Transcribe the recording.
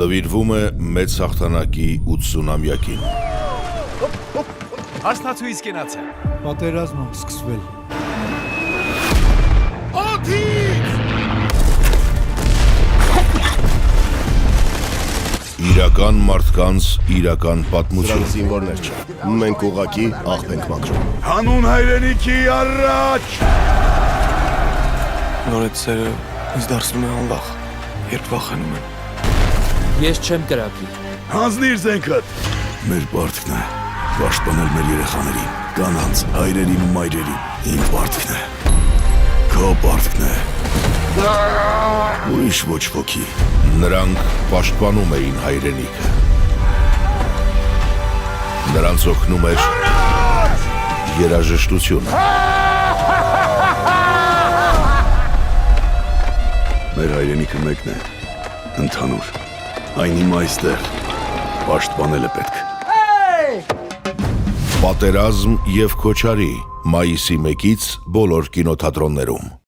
Նվիրվում է մեծ հաղթանակի 80-ամյակին։ Հարսնացուից կենացը։ Պատերազմը սկսվել։ Օդից! Իրական մարդկանց իրական պատմություն։ Սրանք զինվորներ չէ։ Մենք ուղակի աղբ ենք մաքրում։ Հանուն հայրենիքի առաջ։ Նոր այդ սերը ինձ դարձնում է անվախ, երբ վախենում եմ։ Ես չեմ կրակի։ Հանձնիր զենքդ։ Մեր պարտքն է պաշտպանել մեր երեխաներին, կանանց, հայրերին ու մայրերին։ Իմ պարտքն է։ Քո պարտքն է։ Ուրիշ ոչ ոքի։ Նրանք պաշտպանում էին հայրենիքը։ Նրանց օգնում էր երաժշտությունը։ Մեր հայրենիքը մեկն է, ընդհանուր։ Այն հիմա այստեղ պաշտպանել է պետք։ Պատերազմ և քոչարի, մայիսի 1-ից բոլոր կինոթատրոններում։